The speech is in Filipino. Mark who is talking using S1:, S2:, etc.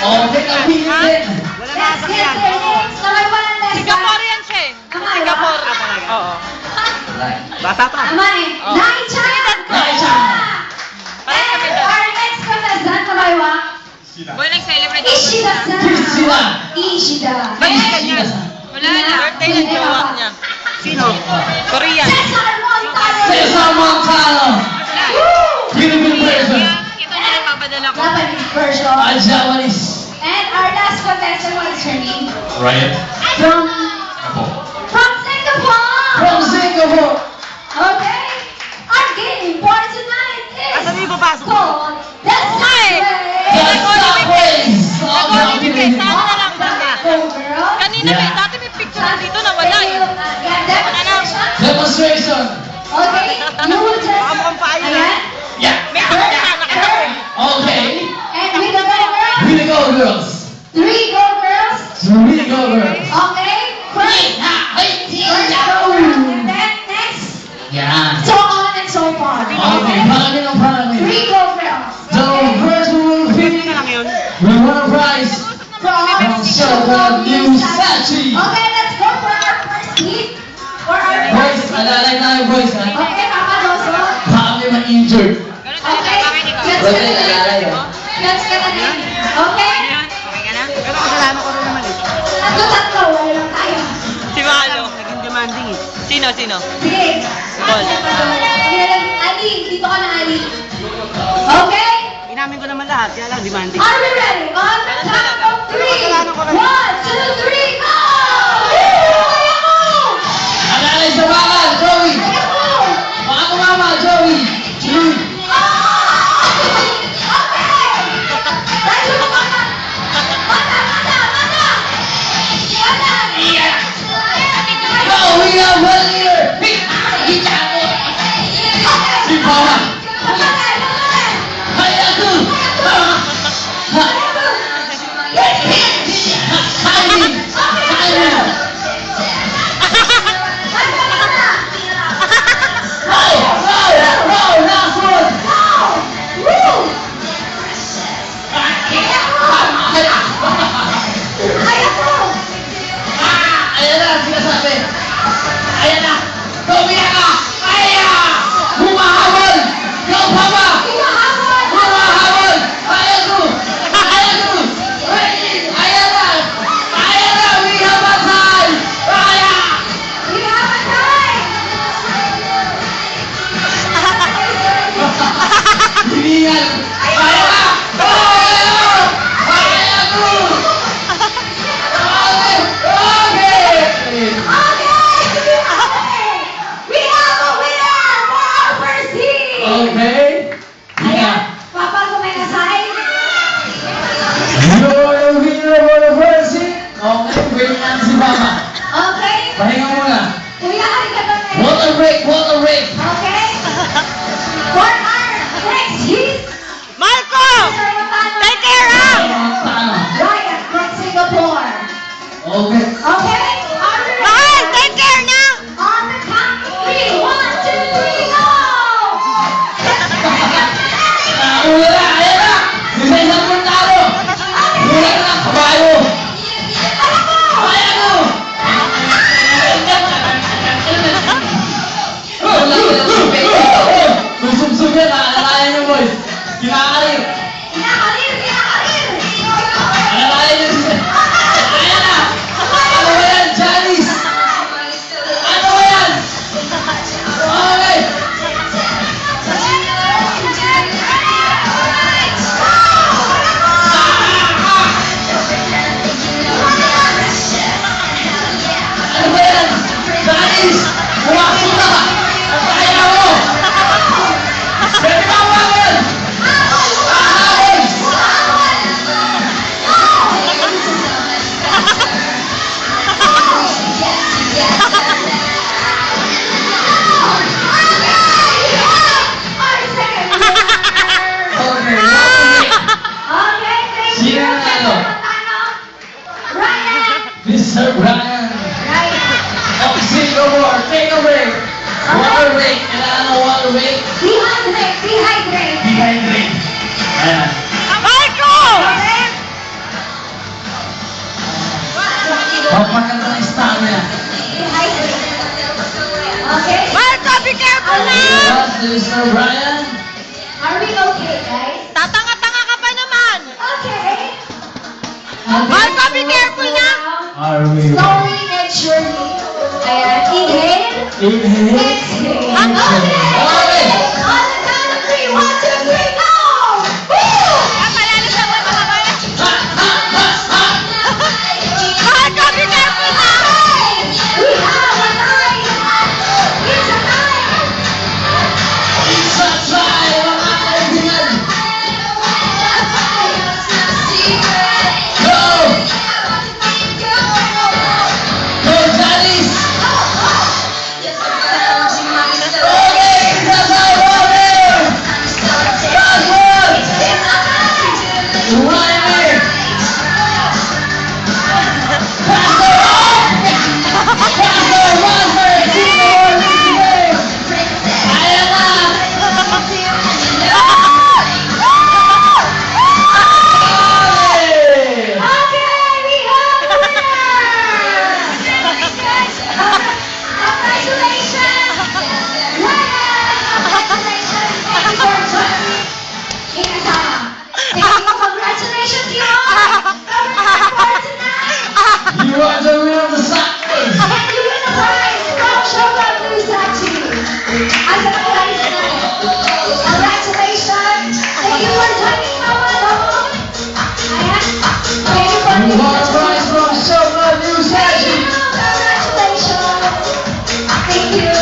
S1: Okay, napili din.
S2: Wala
S3: Let's get
S2: masakyan.
S3: their names. Kamay walang lesa.
S4: Singapore yan siya eh.
S3: Kamay,
S4: Singapore.
S2: Ah, talaga.
S4: Oo.
S1: Right.
S2: Basa pa.
S3: Kamay.
S4: Oh.
S3: Nai-chan.
S1: Nai-chan.
S4: Parang kami
S3: And
S4: doon.
S3: our next contestant, kamay wa?
S4: Boy, nag-celebrate ako.
S3: Ishida-san.
S1: Ishida.
S3: Ishida.
S4: Bakit
S3: And
S4: ganyan? Wala na. Birthday ng jowa niya.
S2: Sino?
S4: Korean.
S3: Cesar Montano.
S1: Cesar Montano.
S3: Woo!
S1: Philippine version.
S4: Ito na yung papadala ko.
S3: Japanese version.
S1: Japanese.
S3: And our last contestant, what is her name?
S1: Ryan.
S3: From Singapore.
S1: From Singapore.
S3: Okay. Our game for tonight is
S2: Asan yung papasok?
S3: called The
S4: Okay.
S1: The
S3: Subway.
S1: Subways.
S4: Nag-Olympic eh. Saan na lang banda?
S3: Go, girl.
S4: Kanina may, dati may picture dito na wala eh.
S3: Yeah, demonstration.
S1: Demonstration.
S3: Okay. You will just...
S2: Baka mukhang payo na.
S3: Ayan.
S1: Yeah.
S4: May takot na nakatawa.
S1: Okay.
S3: And we the go, girls.
S1: We the go girls.
S3: 3 go, girls.
S1: We the go girls.
S3: Okay. First go. And then next.
S1: Yeah.
S3: So on and so forth.
S1: Okay, panamin ang panamin.
S3: 3 go, girls.
S1: The first will
S2: Pwede
S1: be
S2: na lang yun.
S1: we won a prize from Shota New Sachi.
S3: Okay, let's go for our first heat. For our
S1: Boys,
S3: first heat.
S1: alalay tayo boys ha.
S3: Okay, Papa Rosso.
S1: Kami ma-injured.
S4: Ganun
S3: Okay,
S4: talaga. Bakit ikaw?
S3: let's
S1: Boys,
S3: get it.
S1: alalay ha.
S3: Let's get it. Okay?
S4: Okay ka na?
S2: Pero kasalanan ko rin naman eh.
S3: Tatlo, wala lang tayo.
S4: Si Malo.
S2: Naging demanding eh.
S4: Sino? Sino?
S3: Sige.
S4: Ball.
S3: Ali, dito ka na, Ali. Okay?
S2: Inamin ko naman lahat, kaya lang demanding.
S3: Are we ready? On the count of 3. 1, 2, 3, go! Kaya mo!
S1: Alalay sa bakal, Joey.
S3: Kaya mo!
S1: Baka kumama, Joey. Joey. Go, we are one leader. Si Pama. Hayaku. Timing. Timing. Row, last one. Ayan na, sinasabi. Ayan na. Tumira ka. Ayan. Humahabol. Go, Pama. Humahabol. Ayan ko. Ayan ko. Ayan na. Ayan na. We have a time. Ayan. Hiningal. Ayan na. Ayan na. Ayan ko. Okay. Okay. Yeah.
S3: Papa, kumainasay.
S1: You're the winner for the first hit. Okay, wait lang si Mama.
S3: Okay.
S1: Pahinga muna.
S3: Kuya, halika doon ngayon.
S1: Water break, water break.
S3: Okay? For our next heat,
S4: Marco!
S3: Sir Montano.
S4: Take care ah!
S1: Montano.
S3: Ryan from Singapore.
S1: Okay.
S3: Okay? Are we ready?
S4: Mahal, take care na!
S3: On the count of 3. 1, 2, 3, go!
S1: Wala, ayan na. Isa isang Montano. Wala ka ng kabayo. Ayan mo. Susubsub yan, alalayan niyo boys. Kinakarir.
S3: Kinakarir!
S1: Alalayan niyo si... Ayan na. Ano ba yan, Janice? Ano ba yan? Okay. Ano ba yan? Janice! Pumasok na! Ang kaya mo! Pwede ba umamin? Ahabol! Okay,
S3: Okay, thank you,
S1: Sino
S3: Mr.
S1: nanalo?
S3: Montano. Ryan!
S1: Mr. Brian
S3: Ryan!
S1: of Singapore, take a break. Water break. Kailangan ng water break.
S3: Dehydrate!
S1: Dehydrate. Ayan.
S4: Marco!
S3: Okay?
S1: Papakanta ng stamina.
S3: Okay?
S4: Marco, be careful na!
S1: Yes, Mr. Brian.
S3: Are we okay, guys?
S4: Tatanga-tanga ka pa naman!
S3: Okay.
S4: Marco, be careful na!
S1: Are we?
S3: Slowly and surely. Ayan. Inhale.
S1: Inhale.
S3: Exhale.
S4: Ang
S3: Okay. On the count of 3. 1, 2, 3, go! Woo!
S4: Palalo sa mga kamay.
S1: Ha, ha, ha, ha.
S4: Marco, be careful na!
S3: We have a nine. It's a nine.
S1: Isa tayo, mga kaibigan. Go! Go, Janice! Okay, isa tayo, Robin! Backward! Riley! Pastor off! Pastor, Pastor! Ayan na! Okay!
S3: Okay, we have a winner! Congratulations! Congratulations! Thank you for joining. Congratulations, you all! For tonight!
S1: You are the winner of the soccer!
S3: And you win the prize from Showtime Blue Statue. As a prize tonight. Congratulations! Thank you for joining, Mama Dong. Ayan. Thank you for
S1: You are prize from Showtime News Agency!
S3: Congratulations! Thank you.